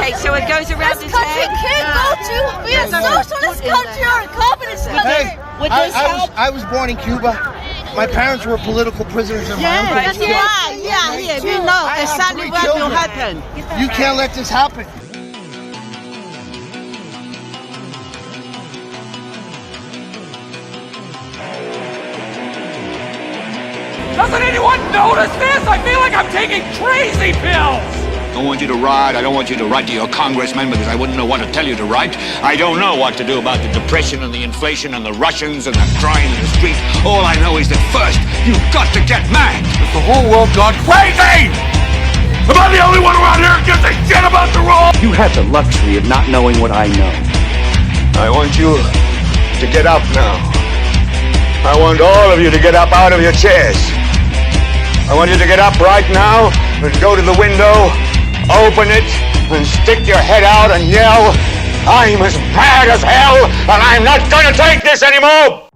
Okay, so it goes around This country can't go to be a socialist country or a communist country. I was born in Cuba. My parents were political prisoners in my own country. Yeah, we know exactly what will happen. You can't let this happen. Doesn't anyone notice this? I feel like I'm taking crazy pills! I don't want you to ride. I don't want you to write to your congressman because I wouldn't know what to tell you to write. I don't know what to do about the depression and the inflation and the Russians and the crime in the streets. All I know is that first, you've got to get mad. Has the whole world gone crazy? Am I the only one around here who gives a shit about the rules? You have the luxury of not knowing what I know. I want you to get up now. I want all of you to get up out of your chairs. I want you to get up right now and go to the window, open it, and stick your head out and yell, "I'm as mad as hell, and I'm not going to take this anymore!"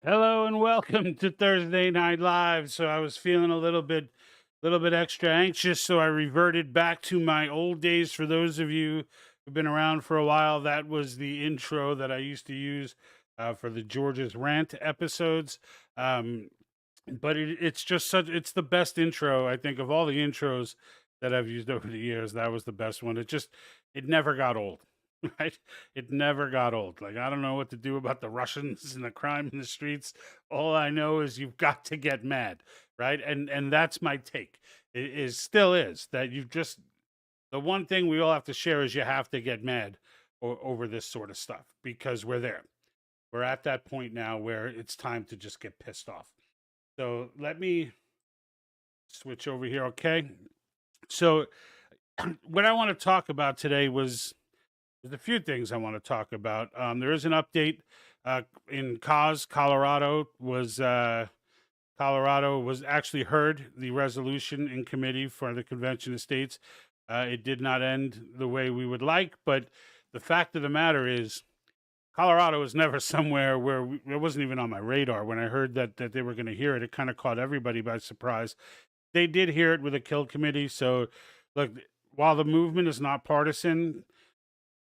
Hello and welcome to Thursday Night Live. So I was feeling a little bit extra anxious, so I reverted back to my old days. For those of you who've been around for a while, that was the intro that I used to use for the George's Rant episodes. But it's just it's the best intro, I think, of all the intros that I've used over the years. That was the best one. It never got old. Right? It never got old. Like, I don't know what to do about the Russians and the crime in the streets. All I know is you've got to get mad, right? And that's my take. It still is that the one thing we all have to share is you have to get mad over this sort of stuff, because we're there. We're at that point now where it's time to just get pissed off. So let me switch over here, okay? So what I want to talk about today there's a few things I want to talk about. There is an update in Colorado was actually heard the resolution in committee for the Convention of States. It did not end the way we would like, but the fact of the matter is Colorado was never somewhere where it wasn't even on my radar. When I heard that they were going to hear it, it kind of caught everybody by surprise. They did hear it with a kill committee. So look, while the movement is not partisan,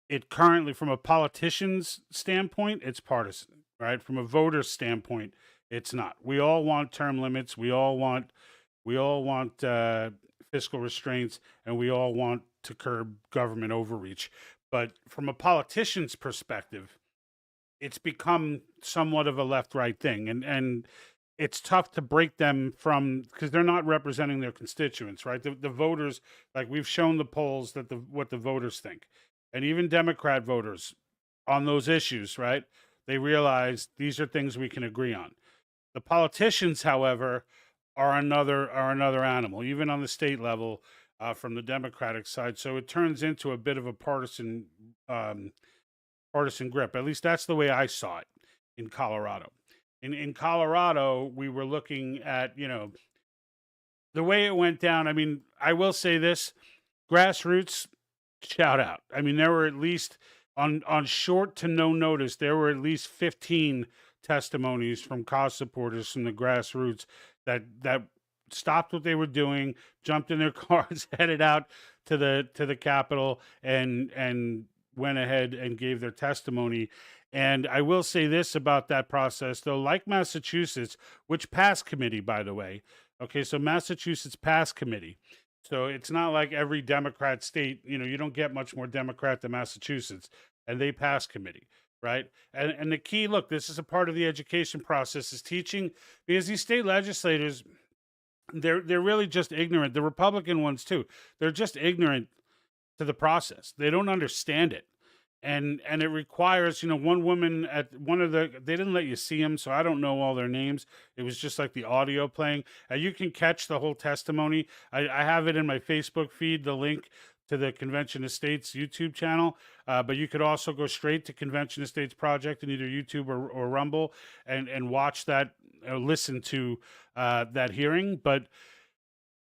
it currently, from a politician's standpoint, it's partisan, right? From a voter's standpoint, it's not. We all want term limits. We all want fiscal restraints, and we all want to curb government overreach. But from a politician's perspective, it's become somewhat of a left-right thing, and it's tough to break them from, because they're not representing their constituents, right? The voters, like we've shown the polls that what the voters think. And even Democrat voters on those issues, right? They realize these are things we can agree on. The politicians, however, are another animal, even on the state level, from the Democratic side. So it turns into a bit of a partisan grip. At least that's the way I saw it in Colorado. In Colorado, we were looking at, the way it went down. I mean, I will say this, grassroots, shout out. I mean, there were at least on short to no notice, there were at least 15 testimonies from cause supporters from the grassroots that stopped what they were doing, jumped in their cars, headed out to the Capitol, and went ahead and gave their testimony. And I will say this about that process, though, like Massachusetts, which passed committee, by the way. Okay, so Massachusetts passed committee. So it's not like every Democrat state, you don't get much more Democrat than Massachusetts, and they pass committee, right? And the key, look, this is a part of the education process, is teaching, because these state legislators, they're really just ignorant. The Republican ones too, they're just ignorant to the process. They don't understand it. And it requires, one woman at they didn't let you see them, so I don't know all their names. It was just like the audio playing. You can catch the whole testimony. I have it in my Facebook feed, the link to the Convention of States YouTube channel. But you could also go straight to Convention of States Project in either YouTube or Rumble and watch that, listen to that hearing. But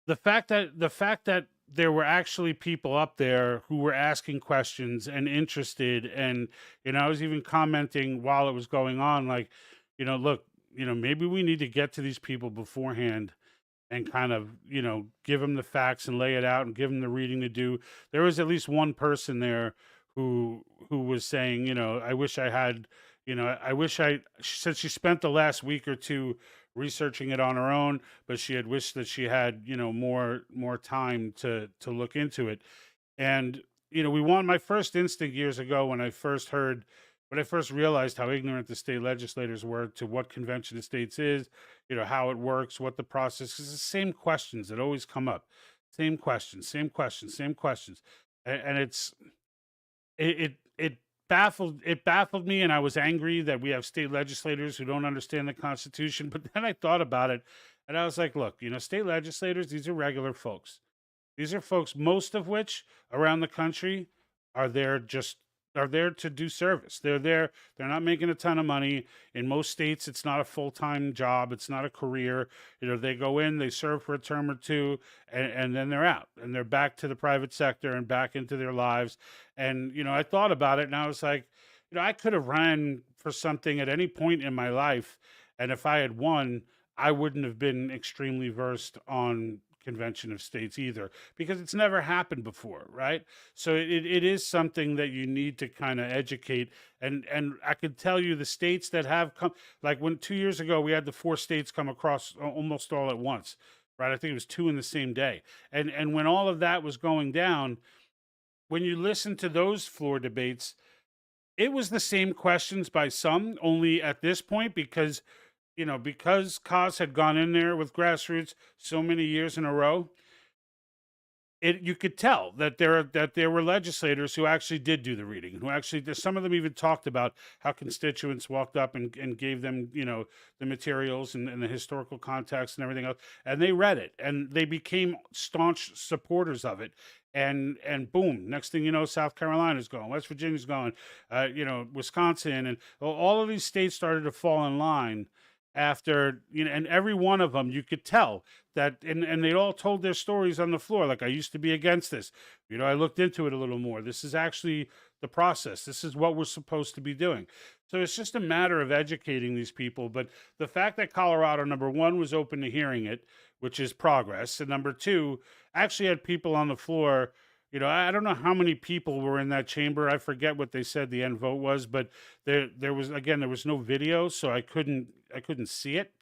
the fact that there were actually people up there who were asking questions and interested, and I was even commenting while it was going on, like, look, maybe we need to get to these people beforehand and kind of, give them the facts and lay it out and give them the reading to do. There was at least one person there who was saying, I wish I had, she said she spent the last week or two researching it on her own, but she had wished that she had, more time to look into it. And, my first instinct years ago when I first realized how ignorant the state legislators were to what convention of states is, how it works, what the process is, the same questions that always come up. Same questions, same questions, same questions. And it baffled me, and I was angry that we have state legislators who don't understand the Constitution. But then I thought about it, and I was like, look, state legislators, these are regular folks. These are folks, most of which around the country are there to do service. They're not making a ton of money. In most states, it's not a full-time job. It's not a career. They go in, they serve for a term or two, and then they're out. And they're back to the private sector and back into their lives. And, I thought about it, and I was like, I could have ran for something at any point in my life. And if I had won, I wouldn't have been extremely versed on convention of states either, because it's never happened before, right? So it is something that you need to kind of educate. And I could tell you the states that have come, like when 2 years ago we had the 4 states come across almost all at once, right? I think it was 2 in the same day. And when all of that was going down, when you listen to those floor debates, it was the same questions by some, only at this point, because Cos had gone in there with grassroots so many years in a row, you could tell that there were legislators who actually did do the reading, who actually, some of them even talked about how constituents walked up and gave them, the materials and the historical context and everything else, and they read it and they became staunch supporters of it. And boom, next thing you know, South Carolina's going, West Virginia's going, Wisconsin, and all of these states started to fall in line after, and every one of them, you could tell that, and they all told their stories on the floor. Like, I used to be against this. I looked into it a little more. This is actually the process. This is what we're supposed to be doing. So it's just a matter of educating these people. But the fact that Colorado, number one, was open to hearing it, which is progress. And number two, actually had people on the floor. I don't know how many people were in that chamber. I forget what they said the end vote was, but there was no video, so I couldn't see it.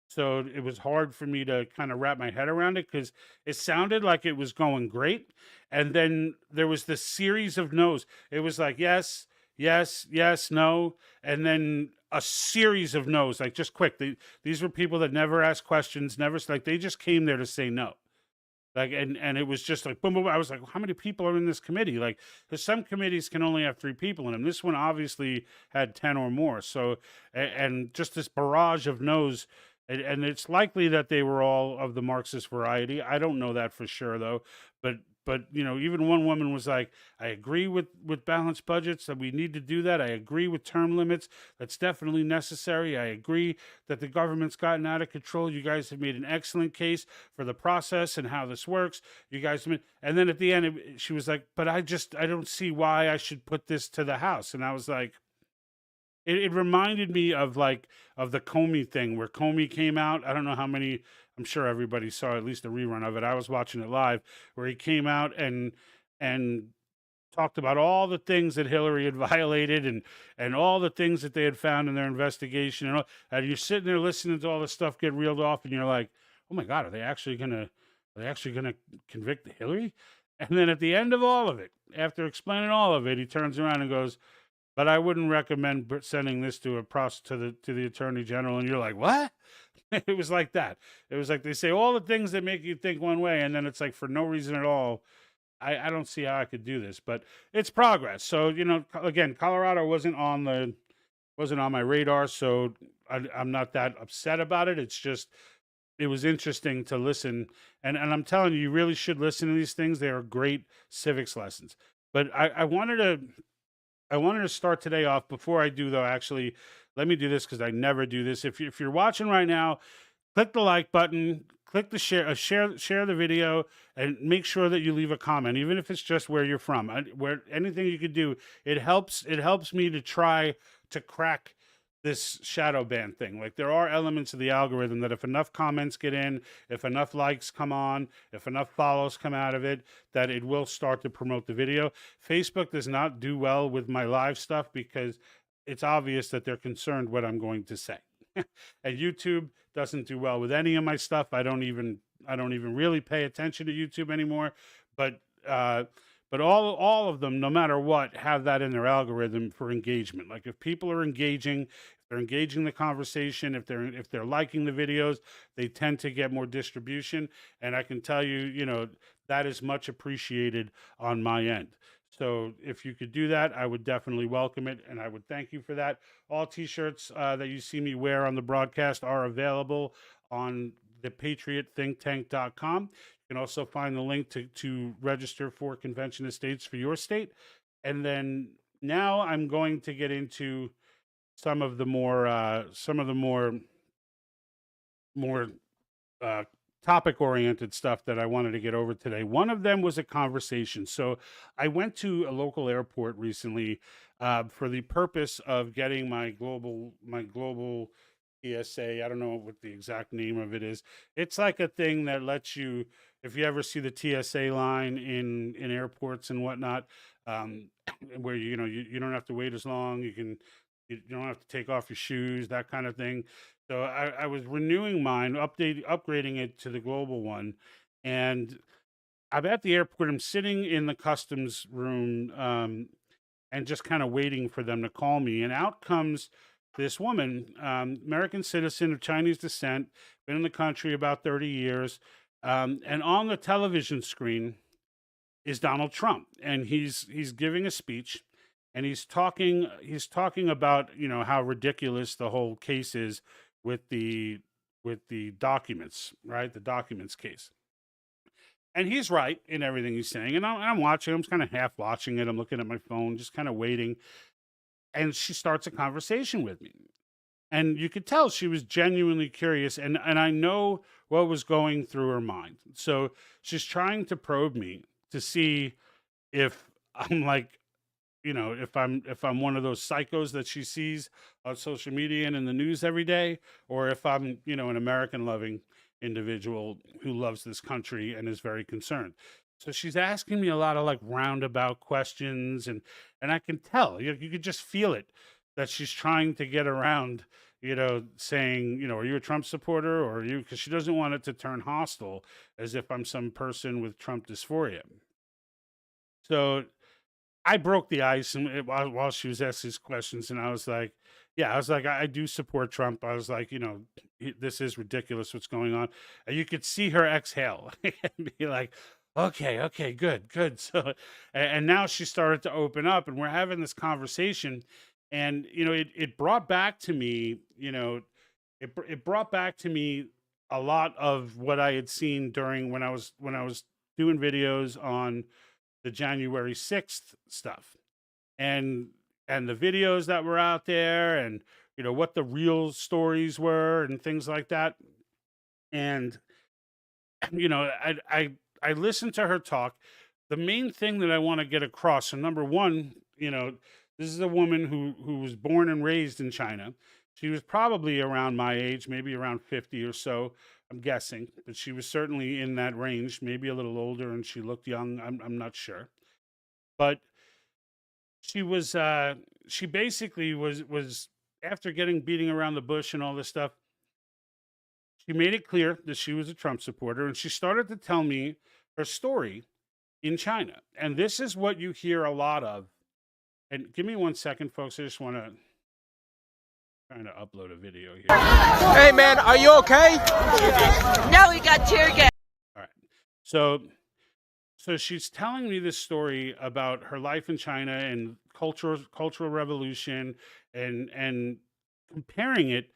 So it was hard for me to kind of wrap my head around it, because it sounded like it was going great. And then there was this series of no's. It was like, yes, yes, yes, no. And then a series of no's, like just quick. These were people that never asked questions, they just came there to say no. Like, and it was just like, boom, boom. I was like, well, how many people are in this committee? Like, because some committees can only have 3 people in them. This one obviously had 10 or more. So, and just this barrage of no's. And it's likely that they were all of the Marxist variety. I don't know that for sure, though. But even one woman was like, I agree with balanced budgets, that we need to do that. I agree with term limits. That's definitely necessary. I agree that the government's gotten out of control. You guys have made an excellent case for the process and how this works. You guys, and then at the end, she was like, but I don't see why I should put this to the House. And I was like, it reminded me of the Comey thing, where Comey came out. I don't know how many, I'm sure everybody saw at least a rerun of it. I was watching it live, where he came out and talked about all the things that Hillary had violated and all the things that they had found in their investigation. And you're sitting there listening to all this stuff get reeled off, and you're like, oh my God, are they actually gonna convict Hillary? And then at the end of all of it, after explaining all of it, he turns around and goes, but I wouldn't recommend sending this to the Attorney General. And you're like, what? It was like that. It was like they say all the things that make you think one way, and then it's like, for no reason at all, I don't see how I could do this. But it's progress. So, again, Colorado wasn't on my radar, so I'm not that upset about it. It's just, it was interesting to listen. And I'm telling you, you really should listen to these things. They are great civics lessons. But I wanted to start today off. Before I do, though, actually, let me do this, because I never do this. If you're watching right now, click the like button, click the share the video, and make sure that you leave a comment, even if it's just where you're from. Anything you could do, it helps me to try to crack this shadow ban thing. Like, there are elements of the algorithm that if enough comments get in, if enough likes come on, if enough follows come out of it, that it will start to promote the video. Facebook does not do well with my live stuff because it's obvious that they're concerned what I'm going to say. And YouTube doesn't do well with any of my stuff. I don't even really pay attention to YouTube anymore. But all of them, no matter what, have that in their algorithm for engagement. Like, if people are engaging, if they're engaging the conversation, if they're liking the videos, they tend to get more distribution. And I can tell you, you know, that is much appreciated on my end. So if you could do that, I would definitely welcome it, and I would thank you for that. All T-shirts that you see me wear on the broadcast are available on thepatriotthinktank.com. You can also find the link to register for convention estates for your state. And then now I'm going to get into some of the more topic-oriented stuff that I wanted to get over today. One of them was a conversation. So I went to a local airport recently for the purpose of getting my global TSA. I don't know what the exact name of it is. It's like a thing that lets you, if you ever see the TSA line in airports and whatnot, where you don't have to wait as long. You don't have to take off your shoes, that kind of thing. So I was renewing mine, upgrading it to the global one, and I'm at the airport. I'm sitting in the customs room, and just kind of waiting for them to call me. And out comes this woman, American citizen of Chinese descent, been in the country about 30 years, and on the television screen is Donald Trump, and he's giving a speech. And he's talking about, you know, how ridiculous the whole case is with the documents, right? The documents case. And he's right in everything he's saying. And I'm watching, I'm just kind of half watching it. I'm looking at my phone, just kind of waiting. And she starts a conversation with me. And you could tell she was genuinely curious. And I know what was going through her mind. So she's trying to probe me to see if I'm like, you know, if I'm one of those psychos that she sees on social media and in the news every day, or if I'm, you know, an American loving individual who loves this country and is very concerned. So she's asking me a lot of like roundabout questions, and I can tell, you could just feel it, that she's trying to get around, you know, saying, you know, are you a Trump supporter, or are you, because she doesn't want it to turn hostile as if I'm some person with Trump dysphoria. So I broke the ice while she was asking these questions, and I was like, I do support Trump. I was like, you know, this is ridiculous what's going on. And you could see her exhale and be like, okay, good. So, and now she started to open up, and we're having this conversation, and, you know, it brought back to me, you know, it brought back to me a lot of what I had seen during when I was doing videos on the January 6th stuff, and the videos that were out there, and, you know, what the real stories were and things like that. And, you know, I listened to her talk. The main thing that I want to get across, so number one, you know, this is a woman who was born and raised in China. She was probably around my age, maybe around 50 or so, I'm guessing, but she was certainly in that range, maybe a little older, and she looked young. I'm not sure. But she was she basically was after getting beating around the bush and all this stuff, she made it clear that she was a Trump supporter, and she started to tell me her story in China. And this is what you hear a lot of. And give me 1 second, folks. I just want to trying to upload a video here. Hey, man, are you okay? No, we got tear gas. All right. So she's telling me this story about her life in China and cultural revolution, and comparing it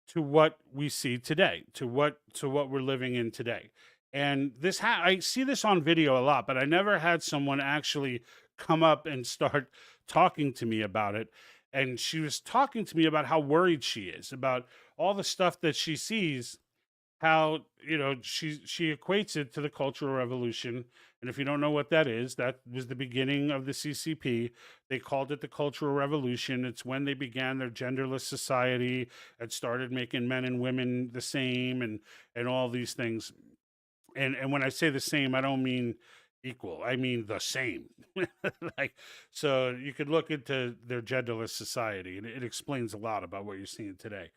to what we see today, to what we're living in today. And this I see this on video a lot, but I never had someone actually come up and start talking to me about it. And she was talking to me about how worried she is about all the stuff that she sees how, you know, she equates it to the Cultural Revolution. And if you don't know what that is, that was the beginning of the CCP. They called it the Cultural Revolution. It's when they began their genderless society and started making men and women the same, and all these things. And when I say the same, I don't mean equal. I mean the same. Like, so you could look into their genderless society, and it explains a lot about what you're seeing today.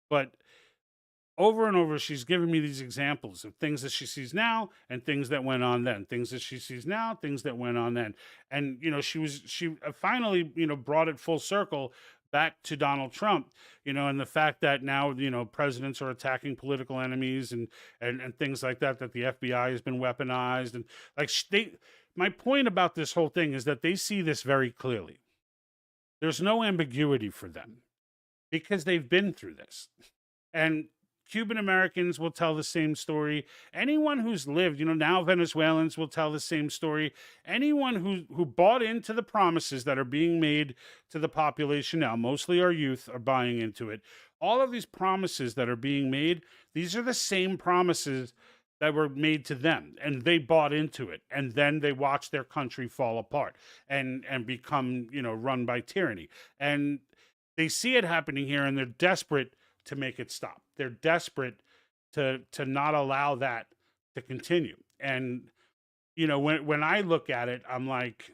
But over and over, she's giving me these examples of things that she sees now and things that went on then, things that she sees now, things that went on then. And, you know, she finally, you know, brought it full circle back to Donald Trump, you know, and the fact that now, you know, presidents are attacking political enemies and things like that, that the FBI has been weaponized. And like, my point about this whole thing is that they see this very clearly. There's no ambiguity for them because they've been through this. And Cuban Americans will tell the same story. Anyone who's lived, you know, now Venezuelans will tell the same story. Anyone who bought into the promises that are being made to the population now, mostly our youth, are buying into it. All of these promises that are being made, these are the same promises that were made to them, and they bought into it, and then they watched their country fall apart and become, you know, run by tyranny. And they see it happening here, and they're desperate to make it stop. They're desperate to not allow that to continue. And, you know, when I look at it, I'm like,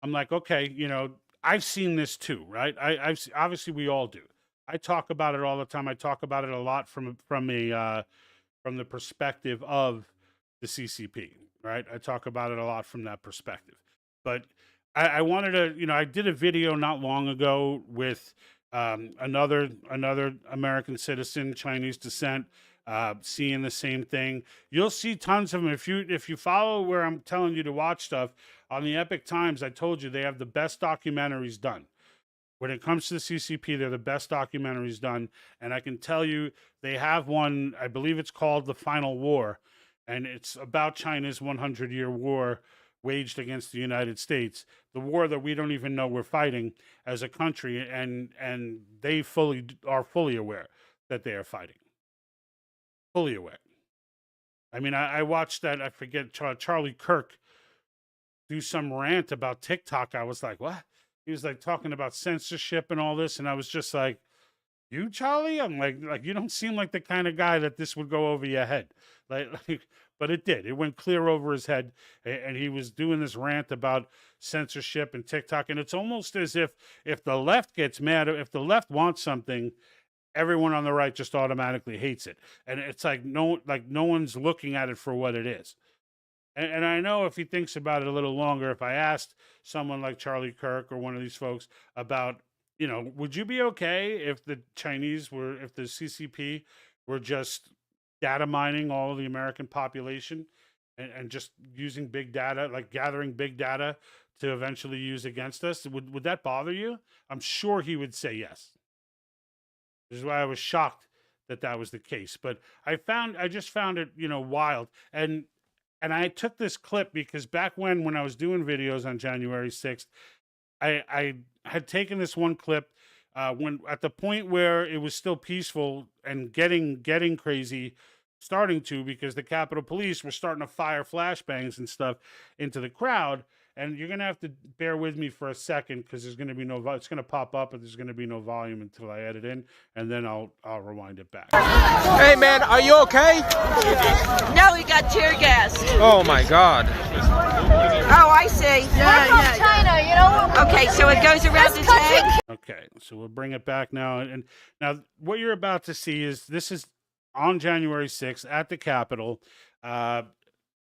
okay, you know, I've seen this too, right? I've obviously we all do. I talk about it all the time. I talk about it a lot from the perspective of the CCP, right? I talk about it a lot from that perspective. But I wanted to, you know, I did a video not long ago with another American citizen, Chinese descent, seeing the same thing. You'll see tons of them if you follow where I'm telling you to watch stuff on the Epic Times. I told you they have the best documentaries done. When it comes to the CCP, they're the best documentaries done. And I can tell you they have one, I believe it's called The Final War, and it's about China's 100-year war waged against the United States, the war that we don't even know we're fighting as a country, and they are fully aware that they are fighting. Fully aware. I mean, I watched that, I forget, Charlie Kirk do some rant about TikTok. I was like, what? He was like talking about censorship and all this, and I was just like, you, Charlie? I'm like you don't seem like the kind of guy that this would go over your head. Like, but it did. It went clear over his head, and he was doing this rant about censorship and TikTok. And it's almost as if the left gets mad, if the left wants something, everyone on the right just automatically hates it. And it's like no one's looking at it for what it is. And I know if he thinks about it a little longer, if I asked someone like Charlie Kirk or one of these folks about, you know, would you be okay if the CCP were just data mining all of the American population and just using big data, like gathering big data to eventually use against us? Would that bother you? I'm sure he would say yes. This is why I was shocked that was the case. But I just found it, you know, wild. And I took this clip because back when I was doing videos on January 6th, I had taken this one clip when at the point where it was still peaceful and getting crazy, starting to, because the Capitol Police were starting to fire flashbangs and stuff into the crowd. And you're going to have to bear with me for a second because there's going to be it's going to pop up, but there's going to be no volume until I edit in, and then I'll rewind it back. Hey, man, are you okay? No, he got tear gas. Oh, my God. Oh, I see. Yeah, We're from China, you know. Okay, so it goes around the tank. Okay, so we'll bring it back now. And now what you're about to see this is on January 6th at the Capitol.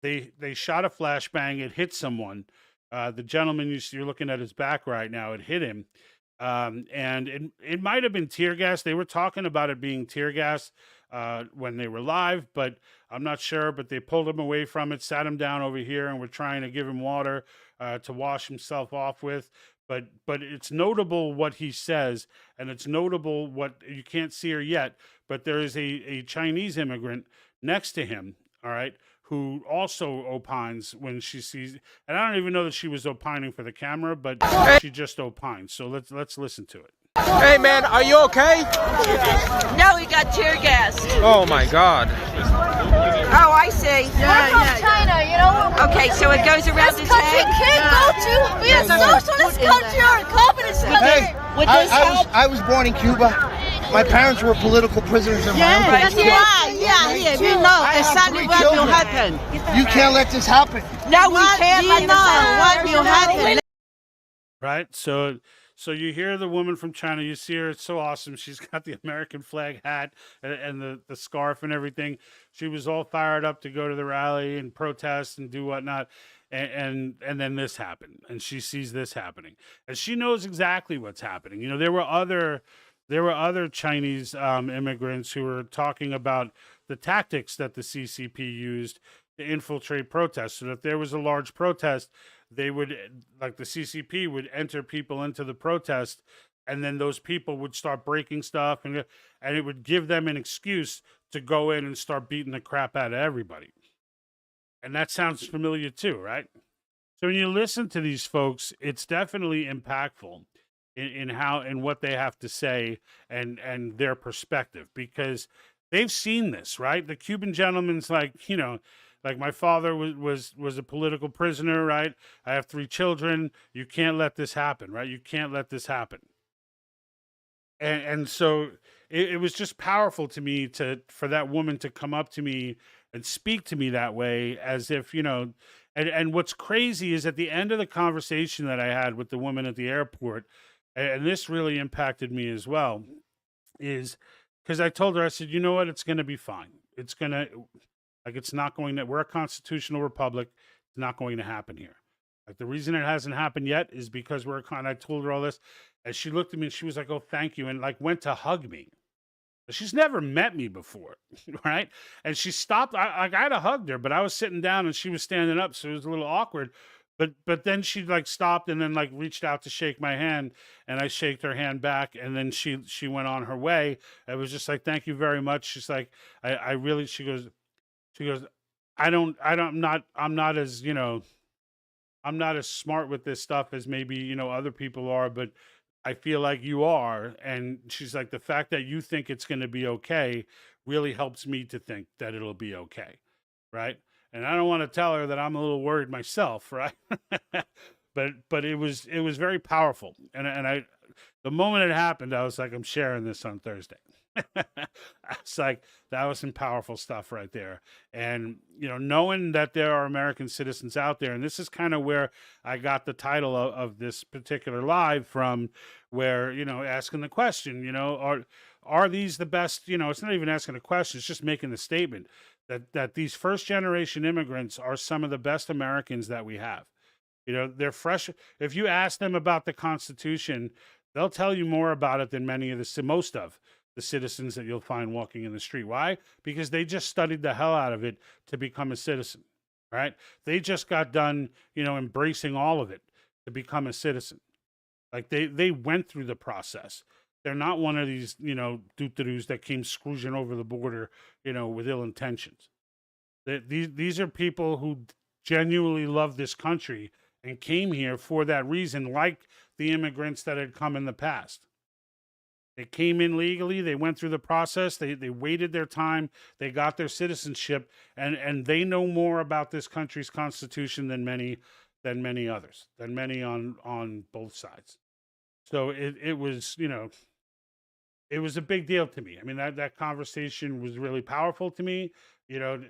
They shot a flashbang. It hit someone. The gentleman you're looking at his back right now, it hit him. And it might have been tear gas. They were talking about it being tear gas when they were live, but I'm not sure. But they pulled him away from it, sat him down over here, and were trying to give him water to wash himself off with. But it's notable what he says, and it's notable what you can't see her yet, but there is a Chinese immigrant next to him, all right, who also opines when she sees, and I don't even know that she was opining for the camera, but she just opines. So let's listen to it. Hey, man, are you okay? No, he got tear gassed. Oh, my God. Oh, I see. Yeah, We're from yeah. China, you know. Okay, so it goes around This his country head. can't go to be a socialist country or a communist country. Hey, I was born in Cuba. My parents were political prisoners in my own That's country. why. Yeah, yeah. We know I have exactly 3 what will children. happen. You can't let this happen. No, we can't We let know this happen. what will happen. Right? So you hear the woman from China, you see her, it's so awesome. She's got the American flag hat and the scarf and everything. She was all fired up to go to the rally and protest and do whatnot. And then this happened, and she sees this happening, and she knows exactly what's happening. You know, there were other Chinese immigrants who were talking about the tactics that the CCP used to infiltrate protests. So that if there was a large protest, they would, like the CCP would enter people into the protest, and then those people would start breaking stuff, and it would give them an excuse to go in and start beating the crap out of everybody. And that sounds familiar too, right? So when you listen to these folks, it's definitely impactful in what they have to say and their perspective, because they've seen this, right? The Cuban gentleman's like, you know, like my father was a political prisoner, right? I have 3 children. You can't let this happen, right? You can't let this happen. And so it was just powerful to me for that woman to come up to me and speak to me that way, as if, you know, and what's crazy is at the end of the conversation that I had with the woman at the airport, and this really impacted me as well, is because I told her, I said, you know what, it's going to be fine. It's going to, like, it's not going to, we're a constitutional republic. It's not going to happen here. Like, the reason it hasn't happened yet is because I told her all this, and she looked at me and she was like, oh, thank you. And like went to hug me. She's never met me before, right? And she stopped. I had hugged her, but I was sitting down and she was standing up, so it was a little awkward. But then she like stopped and then like reached out to shake my hand, and I shaked her hand back, and then she went on her way. I was just like, thank you very much. She's like, I really. She goes, I'm not as, you know, I'm not as smart with this stuff as maybe, you know, other people are, but I feel like you are. And she's like, the fact that you think it's going to be okay really helps me to think that it'll be okay. Right. And I don't want to tell her that I'm a little worried myself. Right. but it was very powerful. And the moment it happened, I was like, I'm sharing this on Thursday. It's like, that was some powerful stuff right there. And, you know, knowing that there are American citizens out there, and this is kind of where I got the title of this particular live from, where, you know, asking the question, you know, are these the best, you know, it's not even asking a question, it's just making the statement that these first generation immigrants are some of the best Americans that we have. You know, they're fresh. If you ask them about the Constitution, they'll tell you more about it than most of the citizens that you'll find walking in the street. Why? Because they just studied the hell out of it to become a citizen, right? They just got done, you know, embracing all of it to become a citizen. Like they went through the process. They're not one of these, you know, doo-doo-doos that came scrooging over the border, you know, with ill intentions. These are people who genuinely love this country and came here for that reason, like the immigrants that had come in the past. They came in legally, they went through the process, they waited their time, they got their citizenship, and they know more about this country's constitution than many others, than many on both sides. So it was, you know, it was a big deal to me. I mean, that conversation was really powerful to me, you know,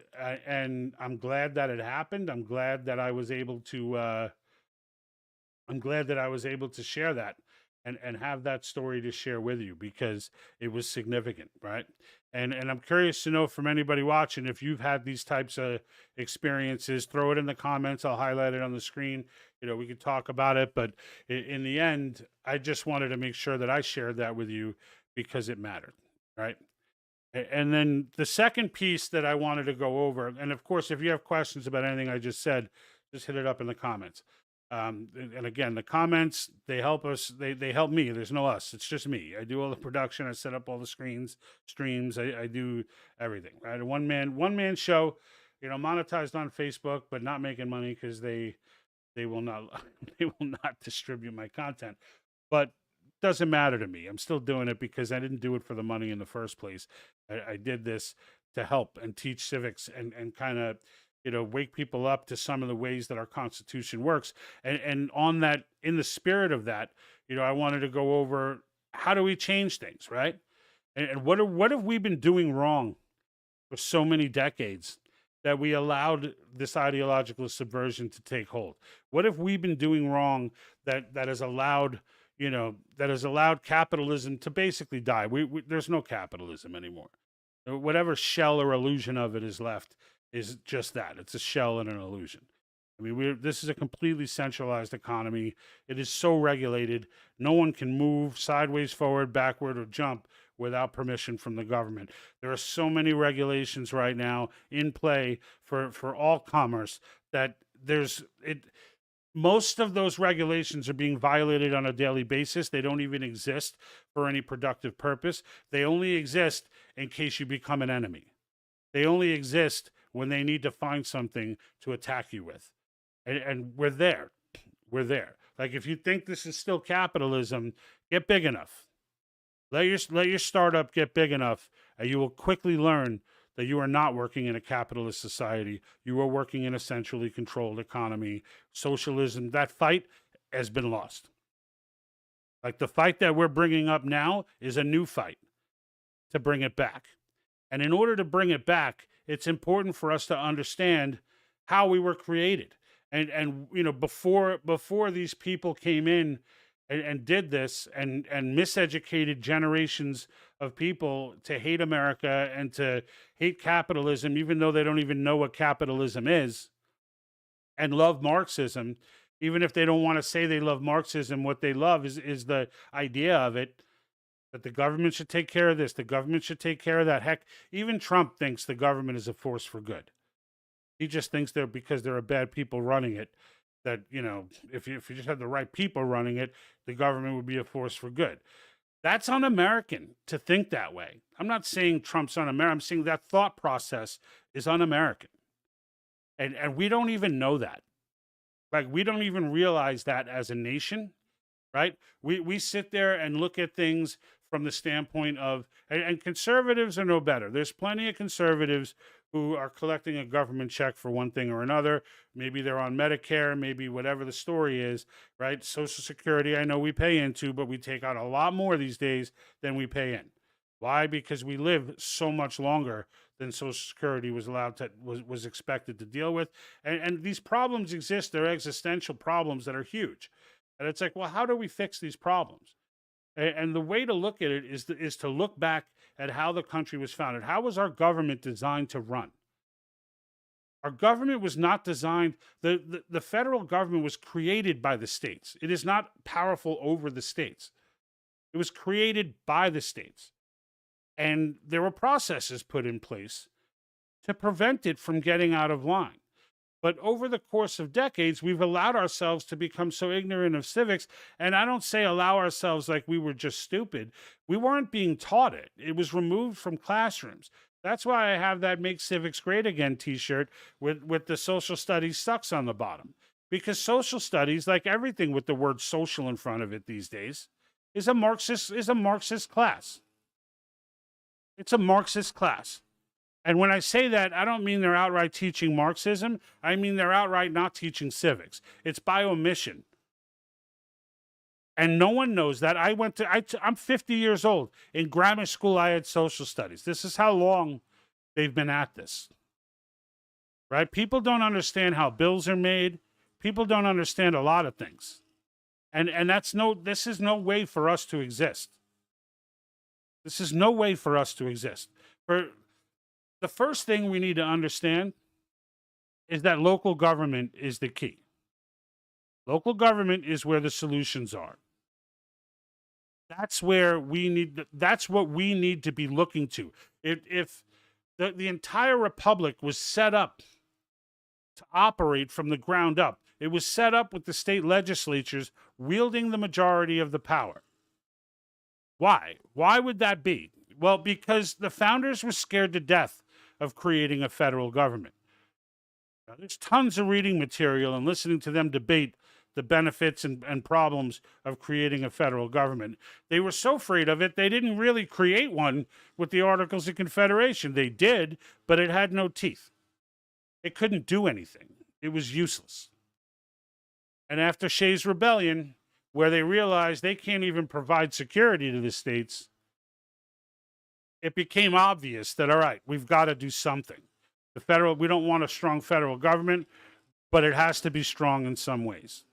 and I'm glad that it happened. I'm glad that I was able to share that and have that story to share with you, because it was significant, right? And I'm curious to know from anybody watching, if you've had these types of experiences, throw it in the comments. I'll highlight it on the screen. You know, we could talk about it, but in the end, I just wanted to make sure that I shared that with you because it mattered, right? And then the second piece that I wanted to go over, and of course, if you have questions about anything I just said, just hit it up in the comments. And again, the comments, they help us. They help me. There's no us. It's just me. I do all the production. I set up all the streams. I do everything. Right? A one man show. You know, monetized on Facebook, but not making money because they will not distribute my content. But doesn't matter to me. I'm still doing it because I didn't do it for the money in the first place. I did this to help and teach civics and kind of, wake people up to some of the ways that our Constitution works. And on that, in the spirit of that, I wanted to go over how do we change things, right? And what have we been doing wrong for so many decades that we allowed this ideological subversion to take hold? What have we been doing wrong that has allowed, that has allowed capitalism to basically die? There's no capitalism anymore. Whatever shell or illusion of it is left is just that. It's a shell and an illusion. I mean, this is a completely centralized economy. It is so regulated. No one can move sideways, forward, backward, or jump without permission from the government. There are so many regulations right now in play for all commerce that most of those regulations are being violated on a daily basis. They don't even exist for any productive purpose. They only exist in case you become an enemy. They only exist when they need to find something to attack you with. And we're there. We're there. Like, if you think this is still capitalism, get big enough. Let your startup get big enough, and you will quickly learn that you are not working in a capitalist society. You are working in a centrally controlled economy. Socialism, that fight has been lost. Like, the fight that we're bringing up now is a new fight to bring it back. And in order to bring it back, it's important for us to understand how we were created. And before these people came in and did this and miseducated generations of people to hate America and to hate capitalism, even though they don't even know what capitalism is, and love Marxism, even if they don't want to say they love Marxism, what they love is the idea of it, that the government should take care of this, the government should take care of that. Heck, even Trump thinks the government is a force for good. He just thinks because there are bad people running it, that, if you just had the right people running it, the government would be a force for good. That's un-American to think that way. I'm not saying Trump's un-American. I'm saying that thought process is un-American. And we don't even know that. Like, we don't even realize that as a nation, right? We sit there and look at things from the standpoint of, and conservatives are no better. There's plenty of conservatives who are collecting a government check for one thing or another. Maybe they're on Medicare, maybe whatever the story is, right? Social Security, I know we pay into, but we take out a lot more these days than we pay in. Why? Because we live so much longer than Social Security was was expected to deal with. And these problems exist. They're existential problems that are huge. And it's like, well, how do we fix these problems? And the way to look at it is to look back at how the country was founded. How was our government designed to run? Our government was not designed, the federal government was created by the states. It is not powerful over the states. It was created by the states. And there were processes put in place to prevent it from getting out of line. But over the course of decades, we've allowed ourselves to become so ignorant of civics. And I don't say allow ourselves like we were just stupid. We weren't being taught it. It was removed from classrooms. That's why I have that Make Civics Great Again t-shirt with the social studies sucks on the bottom. Because social studies, like everything with the word social in front of it these days, is a Marxist class. It's a Marxist class. And when I say that, I don't mean they're outright teaching Marxism. I mean they're outright not teaching civics. It's by omission. And no one knows that. I'm 50 years old. In grammar school, I had social studies. This is how long they've been at this. Right? People don't understand how bills are made. People don't understand a lot of things. And this is no way for us to exist. This is no way for us to exist. The first thing we need to understand is that local government is the key. Local government is where the solutions are. That's what we need to be looking to. If the entire republic was set up to operate from the ground up, it was set up with the state legislatures wielding the majority of the power. Why? Why would that be? Well, because the founders were scared to death of creating a federal government. Now, there's tons of reading material and listening to them debate the benefits and problems of creating a federal government. They were so afraid of it, they didn't really create one with the Articles of Confederation. They did, but it had no teeth. It couldn't do anything. It was useless. And after Shays' Rebellion, where they realized they can't even provide security to the states, it became obvious that, all right, we've got to do something. We don't want a strong federal government, but it has to be strong in some ways.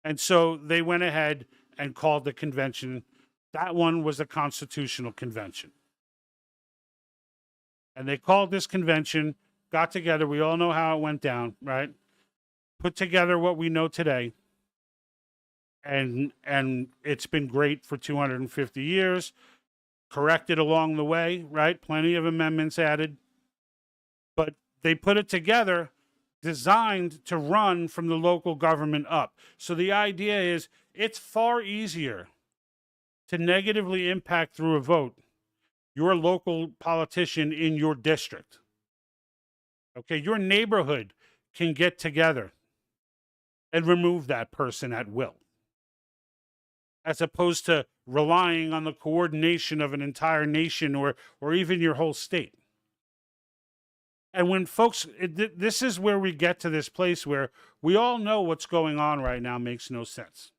And so they went ahead and called the convention. That one was a constitutional convention. And they called this convention, got together. We all know how it went down, right? Put together what we know today. And it's been great for 250 years. Corrected along the way, right? Plenty of amendments added. But they put it together designed to run from the local government up. So the idea is it's far easier to negatively impact through a vote your local politician in your district. Okay, your neighborhood can get together and remove that person at will, as opposed to relying on the coordination of an entire nation or even your whole state. And when folks, this is where we get to this place where we all know what's going on right now makes no sense.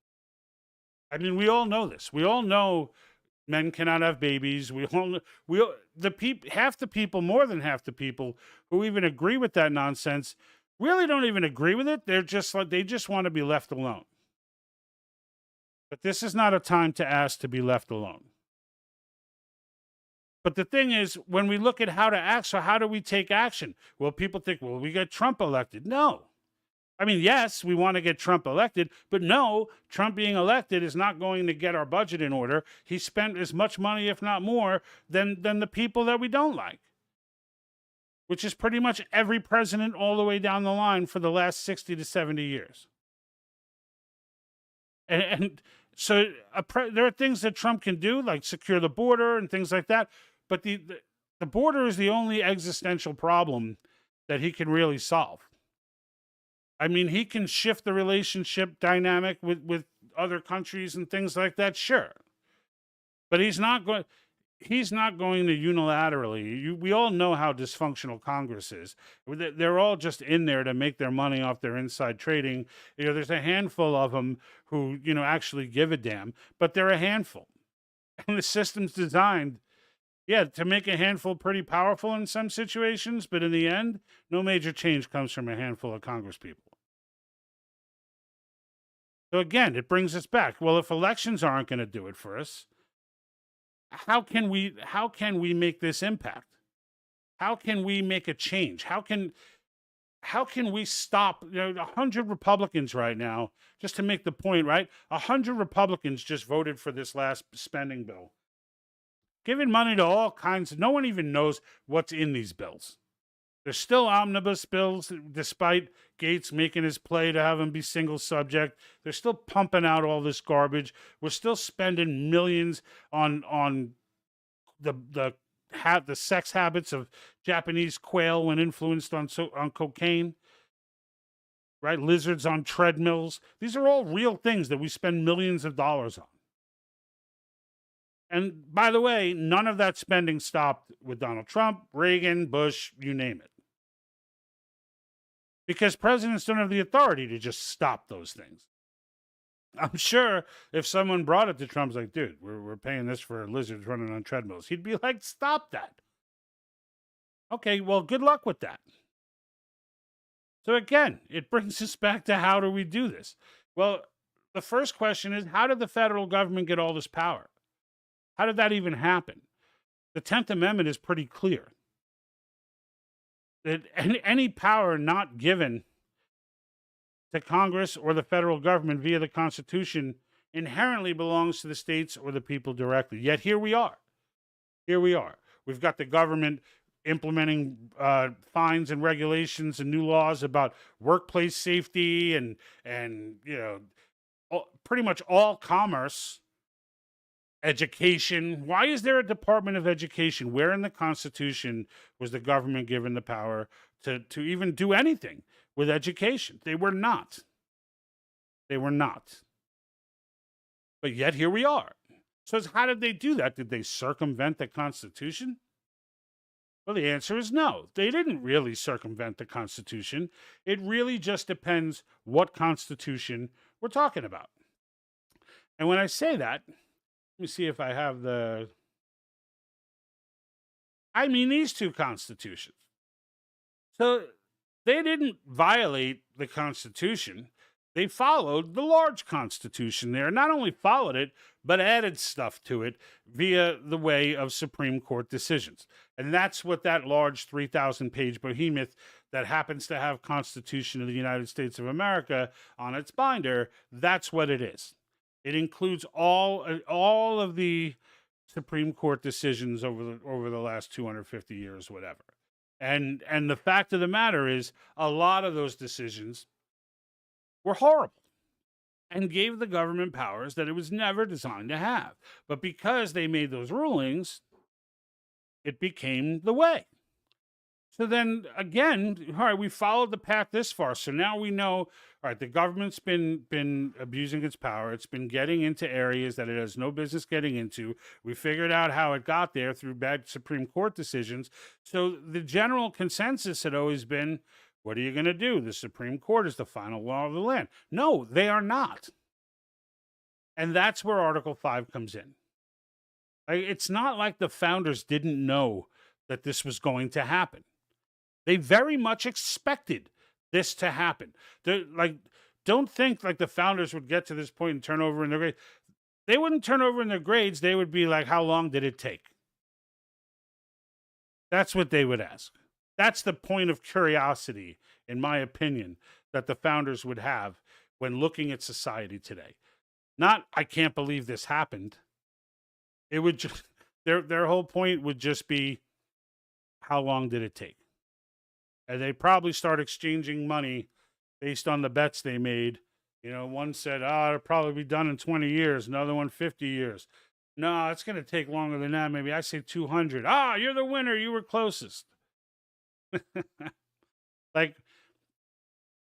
I mean, we all know this. We all know men cannot have babies. Half the people, more than half the people who even agree with that nonsense, really don't even agree with it. They just want to be left alone. But this is not a time to ask to be left alone. But the thing is, when we look at how to act, so how do we take action? Well, people think, well, we get Trump elected. No. I mean, yes, we want to get Trump elected, but no, Trump being elected is not going to get our budget in order. He spent as much money, if not more, than the people that we don't like, which is pretty much every president all the way down the line for the last 60 to 70 years. And so there are things that Trump can do, like secure the border and things like that. But the border is the only existential problem that he can really solve. I mean, he can shift the relationship dynamic with other countries and things like that, sure. But he's not going to unilaterally. We all know how dysfunctional Congress is. They're all just in there to make their money off their inside trading. There's a handful of them who, actually give a damn, but they're a handful. And the system's designed, to make a handful pretty powerful in some situations, but in the end, no major change comes from a handful of Congresspeople. So again, it brings us back. Well, if elections aren't going to do it for us, how can we make this impact? How can we make a change? How can we stop 100 Republicans right now, just to make the point, right? 100 Republicans just voted for this last spending bill, giving money to all kinds. No one even knows what's in these bills. There's still omnibus bills, despite Gates making his play to have them be single subject. They're still pumping out all this garbage. We're still spending millions on the sex habits of Japanese quail when influenced on cocaine. Right? Lizards on treadmills. These are all real things that we spend millions of dollars on. And by the way, none of that spending stopped with Donald Trump, Reagan, Bush, you name it. Because presidents don't have the authority to just stop those things. I'm sure if someone brought it to Trump's like, dude, we're paying this for lizards running on treadmills, he'd be like, stop that. Okay, well, good luck with that. So again, it brings us back to how do we do this? Well, the first question is, how did the federal government get all this power? How did that even happen? The 10th Amendment is pretty clear. That any power not given to Congress or the federal government via the Constitution inherently belongs to the states or the people directly. Yet here we are. Here we are. We've got the government implementing fines and regulations and new laws about workplace safety and pretty much all commerce. Education. Why is there a Department of Education? Where in the Constitution was the government given the power to even do anything with education? They were not. They were not. But yet here we are. So how did they do that? Did they circumvent the Constitution? Well, the answer is no. They didn't really circumvent the Constitution. It really just depends what Constitution we're talking about. And when I say that, let me see if I have I mean these two constitutions. So they didn't violate the Constitution. They followed the large Constitution there. Not only followed it, but added stuff to it via the way of Supreme Court decisions. And that's what that large 3,000-page behemoth that happens to have Constitution of the United States of America on its binder, that's what it is. It includes all of the Supreme Court decisions over the last 250 years, whatever. And the fact of the matter is, a lot of those decisions were horrible and gave the government powers that it was never designed to have. But because they made those rulings, it became the way. So then again, all right, we followed the path this far. So now we know, all right, the government's been abusing its power. It's been getting into areas that it has no business getting into. We figured out how it got there through bad Supreme Court decisions. So the general consensus had always been, what are you going to do? The Supreme Court is the final law of the land. No, they are not. And that's where Article 5 comes in. It's not like the founders didn't know that this was going to happen. They very much expected this to happen. Don't think like the founders would get to this point and turn over in their grades. They wouldn't turn over in their grades. They would be like, how long did it take? That's what they would ask. That's the point of curiosity, in my opinion, that the founders would have when looking at society today. Not, I can't believe this happened. It would just, their whole point would just be, how long did it take? And they probably start exchanging money based on the bets they made. You know, one said, it'll probably be done in 20 years. Another one, 50 years. No, it's going to take longer than that. Maybe I say 200. You're the winner. You were closest. Like,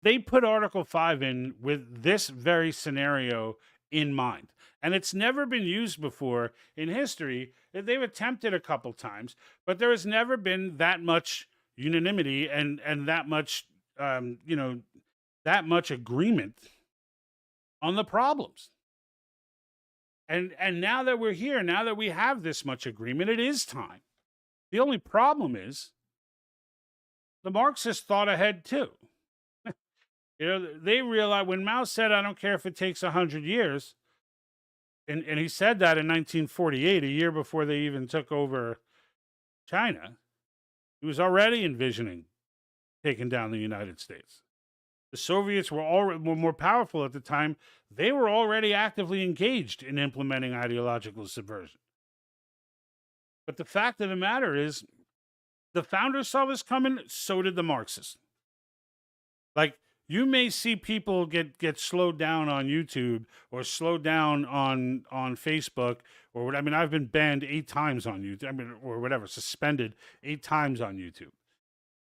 they put Article 5 in with this very scenario in mind. And it's never been used before in history. They've attempted a couple times, but there has never been that much unanimity and that much, that much agreement on the problems. And now that we're here, now that we have this much agreement, it is time. The only problem is the Marxists thought ahead too. They realized when Mao said, I don't care if it takes 100 years, and he said that in 1948, a year before they even took over China, he was already envisioning taking down the United States. The Soviets were more powerful at the time. They were already actively engaged in implementing ideological subversion. But the fact of the matter is, the founders saw this coming, so did the Marxists. Like, you may see people get slowed down on YouTube or slowed down on Facebook or what. I mean, I've been banned 8 times on YouTube, or whatever, suspended 8 times on YouTube.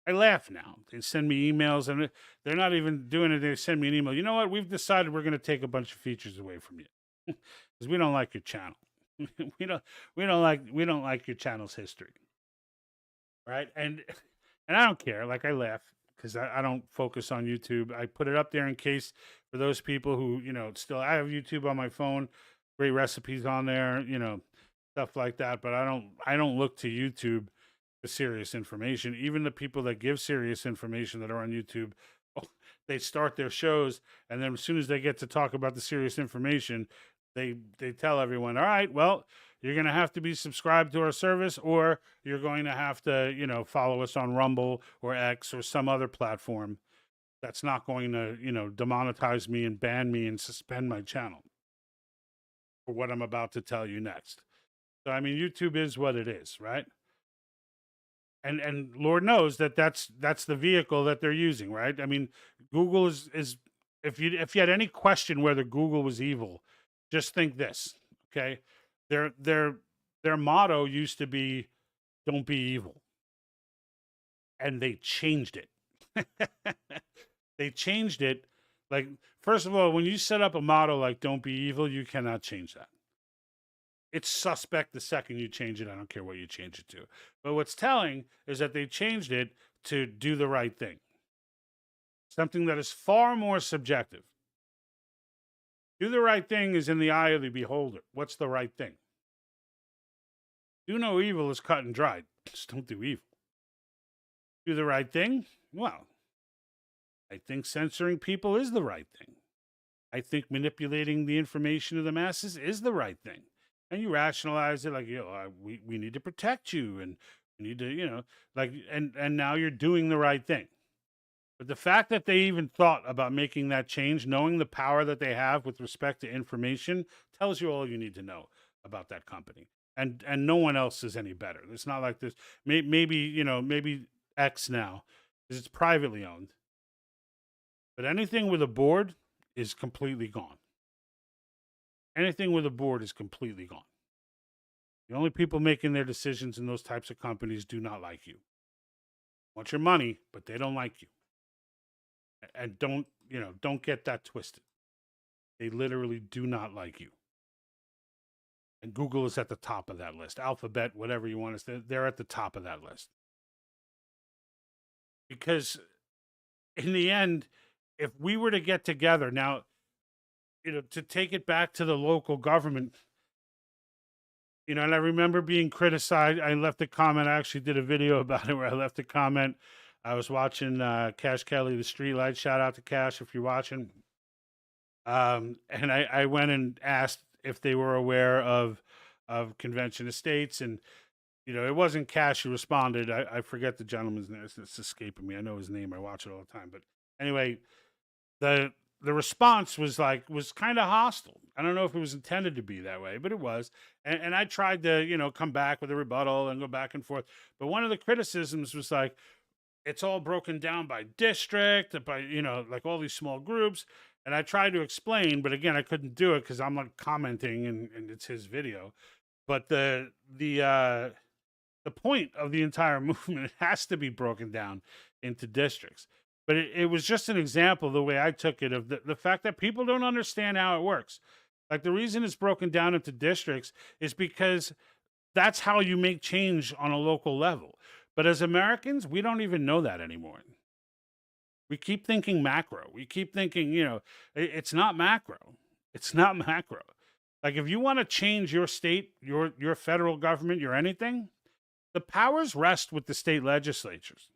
I laugh now. They send me emails, and they're not even doing it. They send me an email. You know what? We've decided we're going to take a bunch of features away from you because we don't like your channel. we don't like your channel's history, right? And I don't care. Like, I laugh because I don't focus on YouTube. I put it up there in case for those people who still. I have YouTube on my phone. Great recipes on there, stuff like that. But I don't look to YouTube for serious information. Even the people that give serious information that are on YouTube, they start their shows, and then as soon as they get to talk about the serious information, they tell everyone, all right, well, you're going to have to be subscribed to our service, or you're going to have to, follow us on Rumble or X or some other platform that's not going to, demonetize me and ban me and suspend my channel for what I'm about to tell you next. So, I mean, YouTube is what it is, right? And Lord knows that's the vehicle that they're using, right? I mean, Google is if you had any question whether Google was evil, just think this, okay? Their motto used to be, "Don't be evil," and they changed it. They changed it Like, first of all, when you set up a motto like "Don't be evil," you cannot change that. It's suspect the second you change it. I don't care what you change it to. But what's telling is that they changed it to do the right thing. Something that is far more subjective. Do the right thing is in the eye of the beholder. What's the right thing? Do no evil is cut and dried. Just don't do evil. Do the right thing? Well, I think censoring people is the right thing. I think manipulating the information of the masses is the right thing. And you rationalize it like, we need to protect you, and we need to, and now you're doing the right thing. But the fact that they even thought about making that change, knowing the power that they have with respect to information, tells you all you need to know about that company. And no one else is any better. It's not like this. Maybe X now, because it's privately owned. But anything with a board is completely gone. Anything with a board is completely gone. The only people making their decisions in those types of companies do not like you. Want your money, but they don't like you. And don't get that twisted. They literally do not like you. And Google is at the top of that list. Alphabet, whatever you want to say, they're at the top of that list. Because in the end, if we were to get together now, to take it back to the local government, and I remember being criticized. I left a comment. I actually did a video about it where I left a comment. I was watching Cash Kelly, The Streetlight. Shout out to Cash if you're watching. And I went and asked if they were aware of Convention Estates. And, it wasn't Cash who responded. I forget the gentleman's name. It's escaping me. I know his name. I watch it all the time. But anyway, the response was kind of hostile. I don't know if it was intended to be that way, but it was. And I tried to, come back with a rebuttal and go back and forth. But one of the criticisms was it's all broken down by district, by, all these small groups. And I tried to explain, but again, I couldn't do it because I'm commenting and it's his video. But the point of the entire movement, it has to be broken down into districts. But it was just an example, the way I took it, of the fact that people don't understand how it works. Like, the reason it's broken down into districts is because that's how you make change on a local level. But as Americans, we don't even know that anymore. We keep thinking macro. We keep thinking, it's not macro. It's not macro. Like, if you want to change your state, your federal government, your anything, the powers rest with the state legislatures.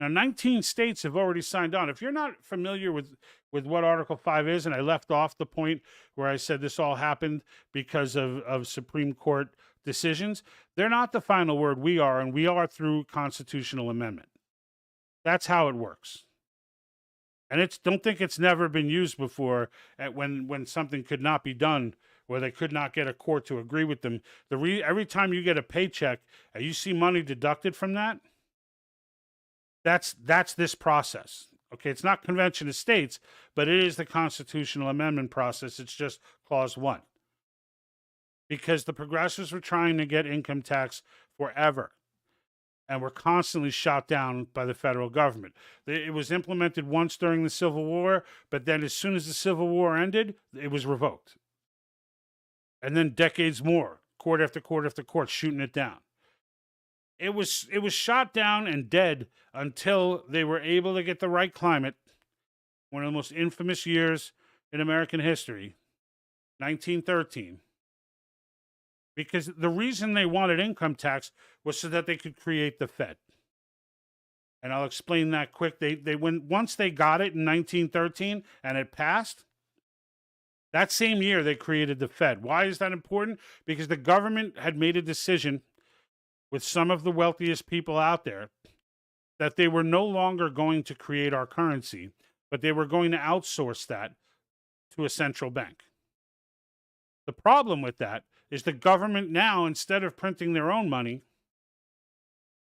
Now, 19 states have already signed on. If you're not familiar with what Article 5 is, and I left off the point where I said this all happened because of Supreme Court decisions, they're not the final word. We are, and we are through constitutional amendment. That's how it works. And don't think it's never been used before when something could not be done, where they could not get a court to agree with them. Every time you get a paycheck and you see money deducted from that, that's this process. Okay, it's not Convention of States, but it is the constitutional amendment process. It's just clause 1. Because the progressives were trying to get income tax forever, and were constantly shot down by the federal government. It was implemented once during the Civil War, but then as soon as the Civil War ended, it was revoked. And then decades more, court after court after court, shooting it down. It was shot down and dead until they were able to get the right climate. One of the most infamous years in American history, 1913. Because the reason they wanted income tax was so that they could create the Fed. And I'll explain that quick. Once they got it in 1913 and it passed, that same year they created the Fed. Why is that important? Because the government had made a decision with some of the wealthiest people out there that they were no longer going to create our currency, but they were going to outsource that to a central bank. The problem with that is the government now, instead of printing their own money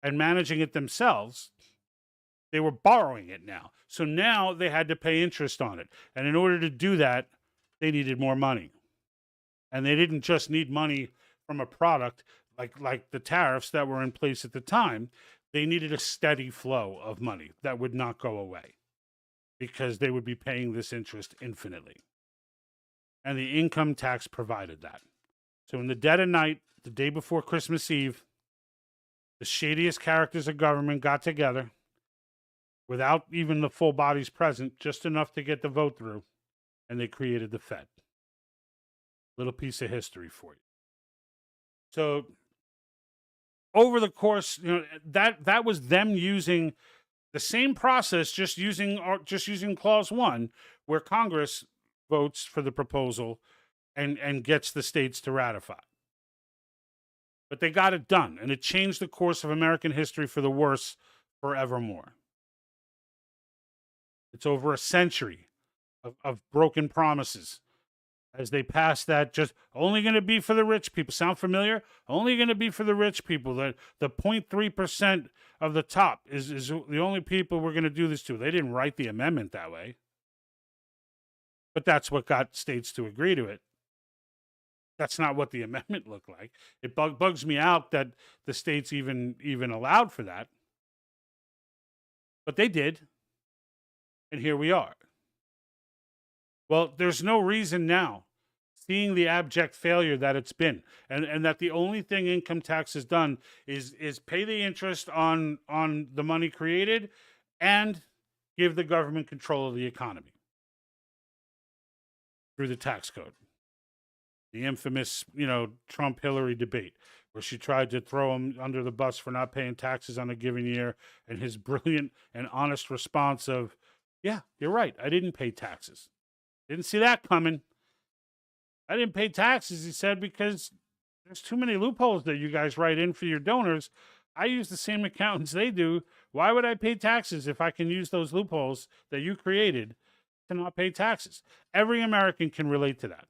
and managing it themselves, they were borrowing it now. So now they had to pay interest on it. And in order to do that, they needed more money. And they didn't just need money from a product like the tariffs that were in place at the time. They needed a steady flow of money that would not go away. because they would be paying this interest infinitely. And the income tax provided that. So in the dead of night, the day before Christmas Eve, the shadiest characters of government got together without even the full bodies present, just enough to get the vote through, and they created the Fed. Little piece of history for you. So over the course, that was them using the same process, just using clause 1, where Congress votes for the proposal and gets the states to ratify. But they got it done, and it changed the course of American history for the worse forevermore. It's over a century of broken promises as they pass that, just only going to be for the rich people. Sound familiar? Only going to be for the rich people. The 0.3% of the top is the only people we're going to do this to. They didn't write the amendment that way. But that's what got states to agree to it. That's not what the amendment looked like. It bugs me out that the states even allowed for that. But they did. And here we are. Well, there's no reason now, seeing the abject failure that it's been, and that the only thing income tax has done is pay the interest on the money created and give the government control of the economy through the tax code. The infamous, Trump-Hillary debate, where she tried to throw him under the bus for not paying taxes on a given year, and his brilliant and honest response of, yeah, you're right, I didn't pay taxes. Didn't see that coming. I didn't pay taxes, he said, because there's too many loopholes that you guys write in for your donors. I use the same accountants they do. Why would I pay taxes if I can use those loopholes that you created to not pay taxes? Every American can relate to that.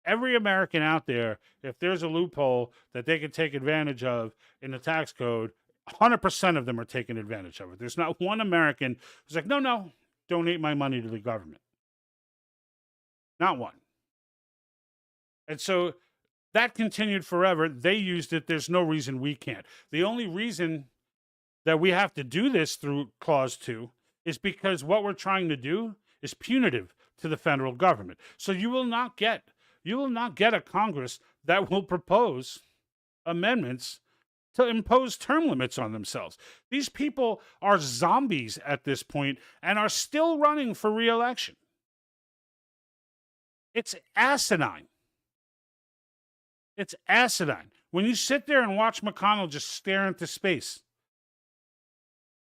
Every American out there, if there's a loophole that they can take advantage of in the tax code, 100% of them are taking advantage of it. There's not one American who's like, no, donate my money to the government. Not one. And so that continued forever. They used it. There's no reason we can't. The only reason that we have to do this through Clause 2 is because what we're trying to do is punitive to the federal government. So you will not get a Congress that will propose amendments to impose term limits on themselves. These people are zombies at this point and are still running for re-election. It's asinine. It's asinine. When you sit there and watch McConnell just stare into space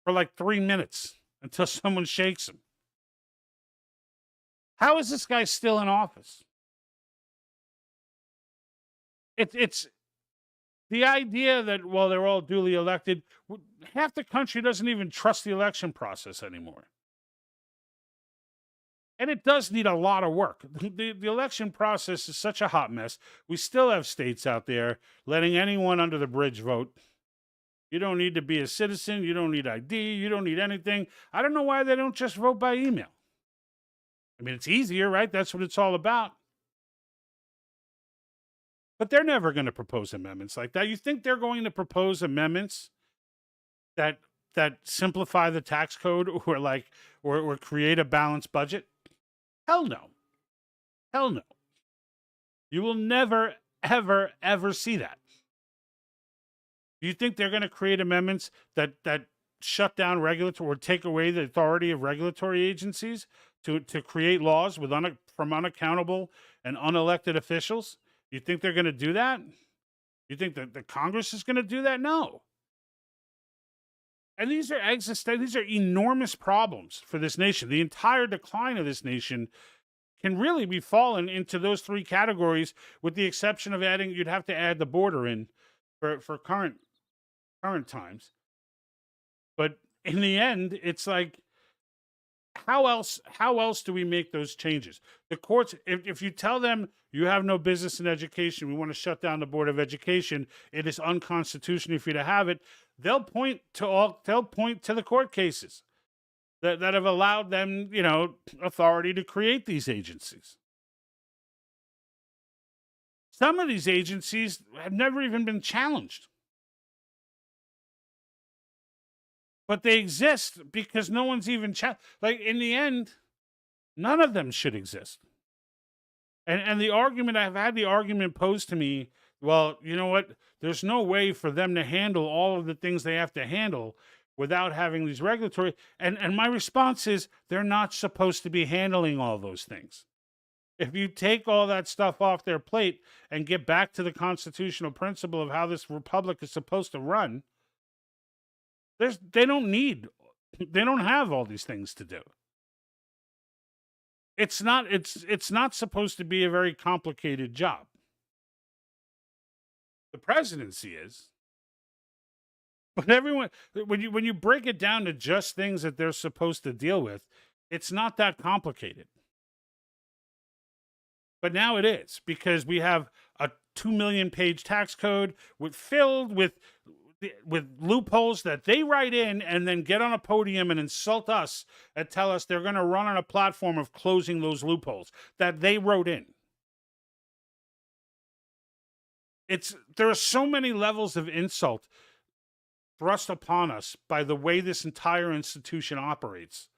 for like 3 minutes until someone shakes him. How is this guy still in office? It's the idea that, well, they're all duly elected. Half the country doesn't even trust the election process anymore. And it does need a lot of work. The election process is such a hot mess. We still have states out there letting anyone under the bridge vote. You don't need to be a citizen. You don't need ID. You don't need anything. I don't know why they don't just vote by email. I mean, it's easier, right? That's what it's all about. But they're never going to propose amendments like that. You think they're going to propose amendments that simplify the tax code or create a balanced budget? Hell no. Hell no. You will never, ever, ever see that. Do you think they're going to create amendments that shut down regulatory or take away the authority of regulatory agencies to create laws from unaccountable and unelected officials? You think they're going to do that? You think that the Congress is going to do that? No. And these are enormous problems for this nation. The entire decline of this nation can really be fallen into those three categories, with the exception of you'd have to add the border in for current times. But in the end, it's like, how else do we make those changes? The courts, if you tell them you have no business in education, we want to shut down the Board of Education, it is unconstitutional for you to have it, they'll point to the court cases that have allowed them, authority to create these agencies. Some of these agencies have never even been challenged. But they exist because no one's even like, in the end, none of them should exist. And the argument, I've had the argument posed to me, well, you know what? There's no way for them to handle all of the things they have to handle without having these regulatory. And my response is, they're not supposed to be handling all those things. If you take all that stuff off their plate and get back to the constitutional principle of how this republic is supposed to run, they don't have all these things to do. It's not supposed to be a very complicated job. The presidency is. But everyone, when you break it down to just things that they're supposed to deal with, it's not that complicated. But now it is, because we have a 2 million page tax code filled with loopholes that they write in and then get on a podium and insult us and tell us they're going to run on a platform of closing those loopholes that they wrote in. There are so many levels of insult thrust upon us by the way this entire institution operates.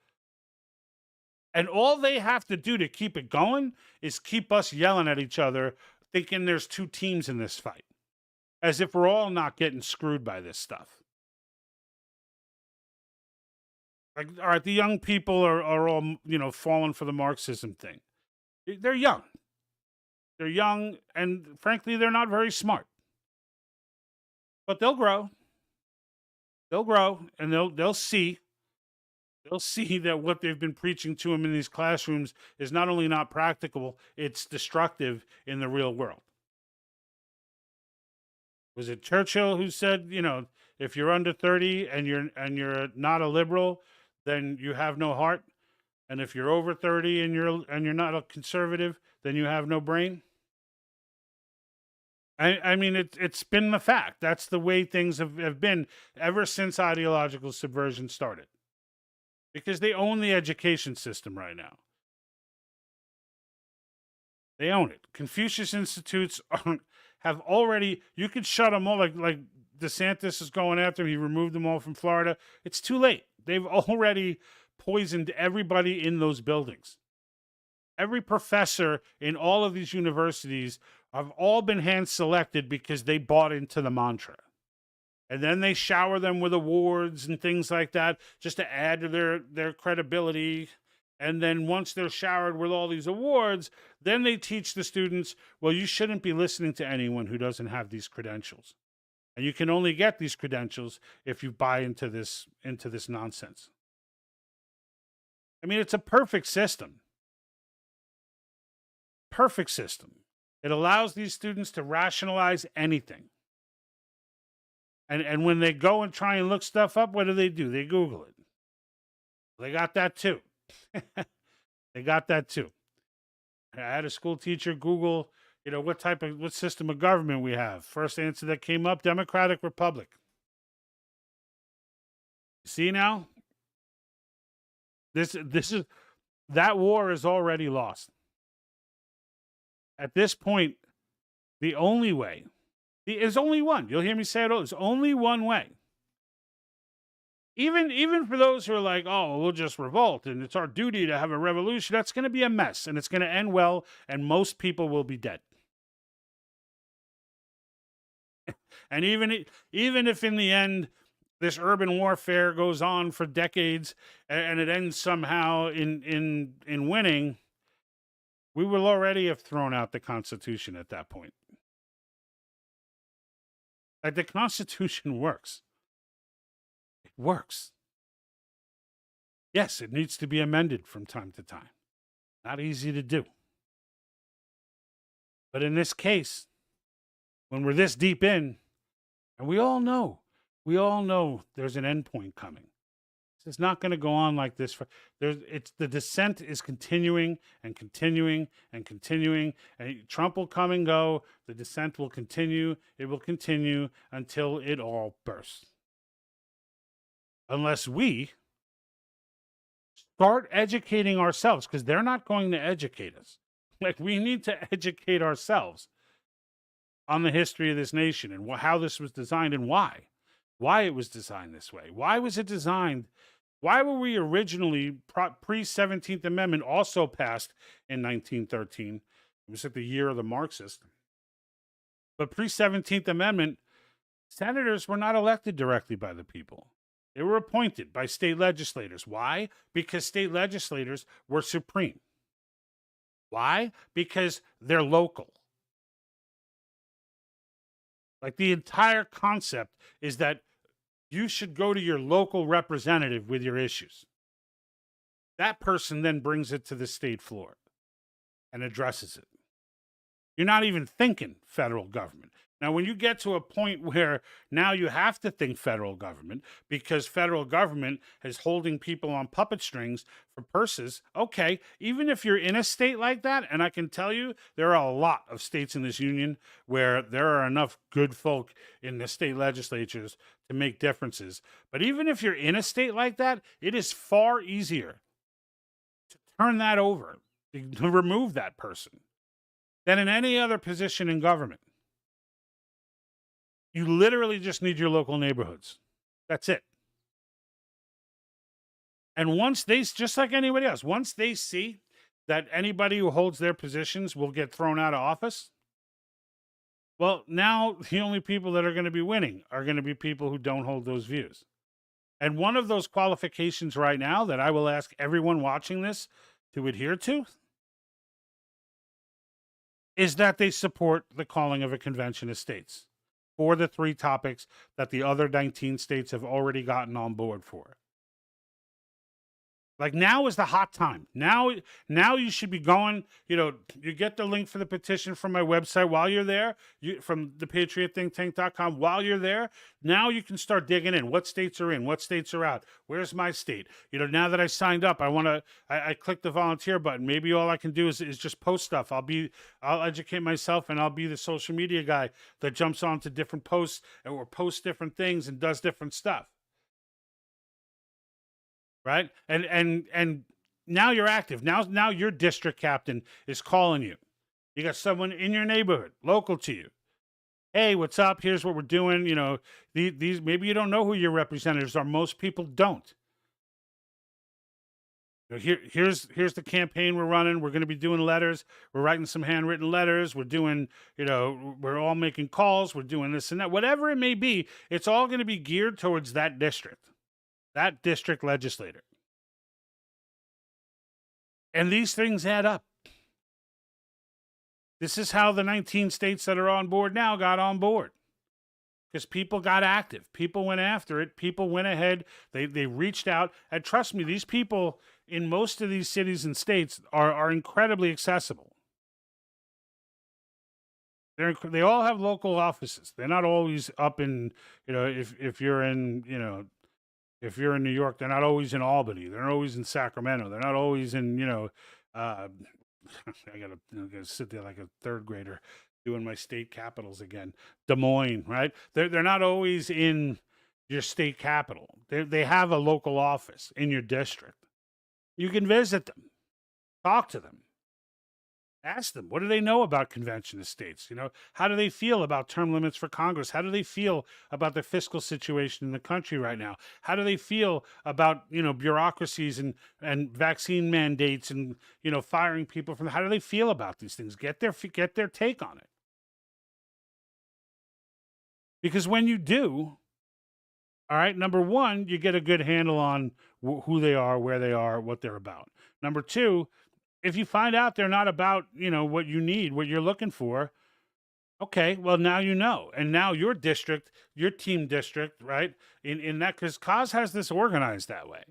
And all they have to do to keep it going is keep us yelling at each other, thinking there's two teams in this fight, as if we're all not getting screwed by this stuff. Like, all right, the young people are all, falling for the Marxism thing. They're young. They're young, and frankly, they're not very smart. But they'll grow. They'll grow, and they'll see. They'll see that what they've been preaching to them in these classrooms is not only not practical, it's destructive in the real world. Was it Churchill who said, if you're under 30 and you're not a liberal, then you have no heart, and if you're over 30 and you're not a conservative, then you have no brain? I mean, it's been the fact. That's the way things have been ever since ideological subversion started. Because they own the education system right now. They own it. Confucius Institutes have already, you could shut them all, like DeSantis is going after them. He removed them all from Florida. It's too late. They've already poisoned everybody in those buildings. Every professor in all of these universities have all been hand-selected because they bought into the mantra. And then they shower them with awards and things like that just to add to their credibility. And then once they're showered with all these awards, then they teach the students, well, you shouldn't be listening to anyone who doesn't have these credentials. And you can only get these credentials if you buy into this nonsense. I mean, it's a perfect system. Perfect system. It allows these students to rationalize anything. And when they go and try and look stuff up, what do? They Google it. They got that too. They got that too. I had a school teacher Google, what system of government we have. First answer that came up, Democratic Republic. See now? That war is already lost. At this point, the only way, there's only one. You'll hear me say it all. There's only one way. Even for those who are like, oh, we'll just revolt and it's our duty to have a revolution, that's going to be a mess and it's going to end well and most people will be dead. And even if in the end this urban warfare goes on for decades and it ends somehow in winning, we will already have thrown out the Constitution at that point. Like, the Constitution works. It works. Yes, it needs to be amended from time to time. Not easy to do. But in this case, when we're this deep in, and we all know there's an end point coming. It's not going to go on like this. The descent is continuing and continuing and continuing. And Trump will come and go. The descent will continue. It will continue until it all bursts. Unless we start educating ourselves, because they're not going to educate us. Like, we need to educate ourselves on the history of this nation and how this was designed and why. why it was designed this way. Why was it designed? Why were we originally pre-17th Amendment also passed in 1913? It was at the year of the Marxist. But pre-17th Amendment, senators were not elected directly by the people. They were appointed by state legislators. Why? Because state legislators were supreme. Why? Because they're local. Like, the entire concept is that you should go to your local representative with your issues. That person then brings it to the state floor and addresses it. You're not even thinking federal government. Now, when you get to a point where now you have to think federal government because federal government is holding people on puppet strings for purses, okay, even if you're in a state like that, and I can tell you there are a lot of states in this union where there are enough good folk in the state legislatures to make differences. But even if you're in a state like that, it is far easier to turn that over, to remove that person, than in any other position in government. You literally just need your local neighborhoods. That's it. And once they, just like anybody else, once they see that anybody who holds their positions will get thrown out of office, well, now the only people that are going to be winning are going to be people who don't hold those views. And one of those qualifications right now that I will ask everyone watching this to adhere to is that they support the calling of a convention of states for the 3 topics that the other 19 states have already gotten on board for. Like, now is the hot time. Now you should be going, you get the link for the petition from my website while you're there, from thepatriotthinktank.com. While you're there, now you can start digging in. What states are in? What states are out? Where's my state? Now that I signed up, I clicked the volunteer button. Maybe all I can do is just post stuff. I'll educate myself, and I'll be the social media guy that jumps onto different posts or posts different things and does different stuff. Right? And now you're active. Now your district captain is calling you. You got someone in your neighborhood, local to you. Hey, what's up? Here's what we're doing. These maybe you don't know who your representatives are. Most people don't. Here's the campaign we're running. We're going to be doing letters. We're writing some handwritten letters. We're doing, we're all making calls. We're doing this and that. Whatever it may be, it's all going to be geared towards that district. That district legislator. And these things add up. This is how the 19 states that are on board now got on board. Because people got active. People went after it. People went ahead. They reached out. And trust me, these people in most of these cities and states are incredibly accessible. They all have local offices. They're not always up in, if you're in, if you're in New York, they're not always in Albany. They're not always in Sacramento. They're not always in, I gotta sit there like a third grader doing my state capitals again. Des Moines, right? They're not always in your state capital. They have a local office in your district. You can visit them, talk to them, ask them, what do they know about convention of states? How do they feel about term limits for Congress? How do they feel about the fiscal situation in the country right now? How do they feel about, bureaucracies and vaccine mandates and, firing people from, how do they feel about these things? Get their take on it. Because when you do, all right, number one, you get a good handle on who they are, where they are, what they're about. Number two, if you find out they're not about, what you need, what you're looking for, okay, well, now you know. And now your district, your team district, right, in that, because COS has this organized that way.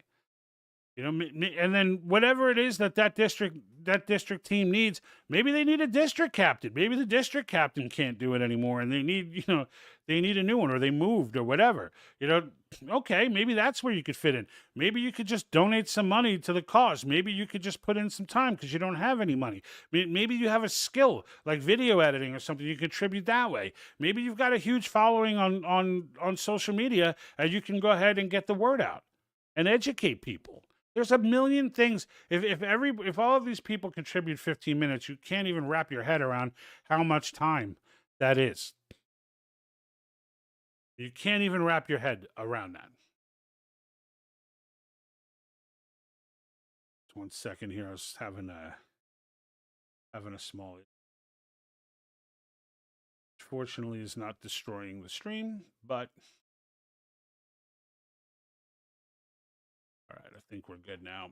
And then whatever it is that district team needs, maybe they need a district captain. Maybe the district captain can't do it anymore, and they need, they need a new one, or they moved, or whatever. Okay, maybe that's where you could fit in. Maybe you could just donate some money to the cause. Maybe you could just put in some time because you don't have any money. Maybe you have a skill like video editing or something. You contribute that way. Maybe you've got a huge following on social media, and you can go ahead and get the word out and educate people. There's a million things. If all of these people contribute 15 minutes, you can't even wrap your head around how much time that is. You can't even wrap your head around that. Just 1 second here. I was having a small. Fortunately, is not destroying the stream, but all right, I think we're good now.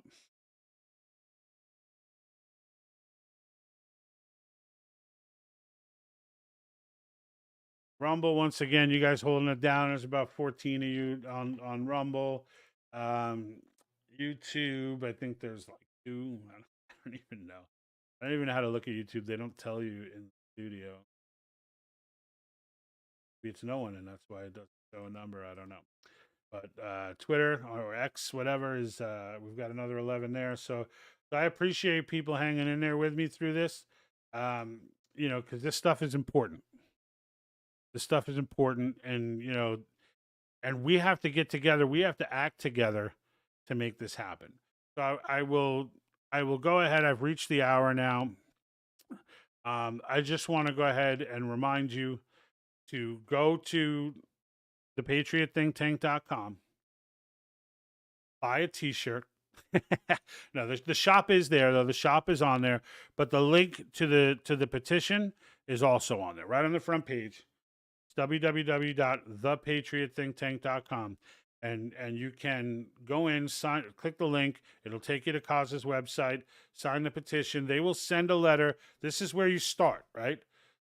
Rumble, once again, you guys holding it down. There's about 14 of you on Rumble. YouTube, I think there's like 2. I don't even know. I don't even know how to look at YouTube. They don't tell you in the studio. Maybe it's no one, and that's why it doesn't show a number. I don't know. But Twitter or X, whatever, is we've got another 11 there. So I appreciate people hanging in there with me through this. You know, because this stuff is important. This stuff is important, and you know, and we have to get together. We have to act together to make this happen. So I will go ahead. I've reached the hour now. I just want to go ahead and remind you to go to thepatriotthinktank.com, buy a t-shirt. No, the shop is there though. The shop is on there, but the link to the petition is also on there, right on the front page. It's www.thepatriotthinktank.com. And you can go in, sign, click the link. It'll take you to CAUSE's website, sign the petition. They will send a letter. This is where you start, right?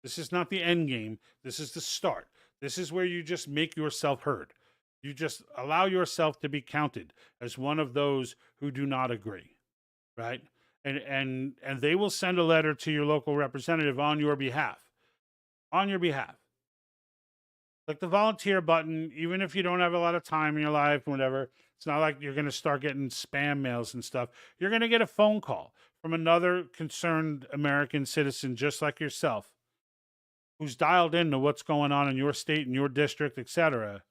This is not the end game. This is the start. This is where you just make yourself heard. You just allow yourself to be counted as one of those who do not agree, right? And they will send a letter to your local representative on your behalf. On your behalf. Click the volunteer button, even if you don't have a lot of time in your life, whatever. It's not like you're going to start getting spam mails and stuff. You're going to get a phone call from another concerned American citizen just like yourself who's dialed into what's going on in your state, in your district, etc.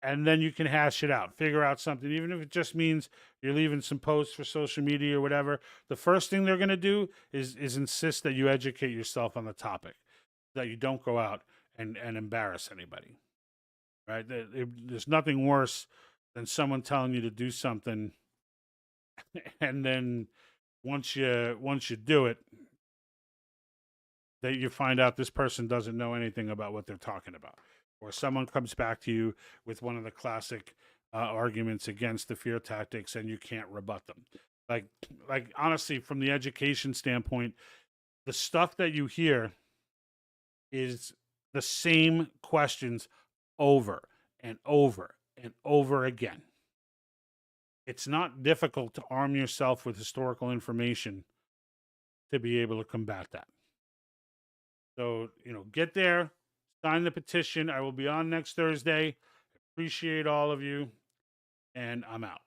And then you can hash it out, figure out something, even if it just means you're leaving some posts for social media or whatever. The first thing they're going to do is insist that you educate yourself on the topic, that you don't go out and embarrass anybody, right? There's nothing worse than someone telling you to do something, and then once you do it, that you find out this person doesn't know anything about what they're talking about, or someone comes back to you with one of the classic arguments against the fear tactics, and you can't rebut them. Like honestly, from the education standpoint, the stuff that you hear is the same questions over and over and over again. It's not difficult to arm yourself with historical information to be able to combat that. So, you know, get there, sign the petition. I will be on next Thursday. Appreciate all of you, and I'm out.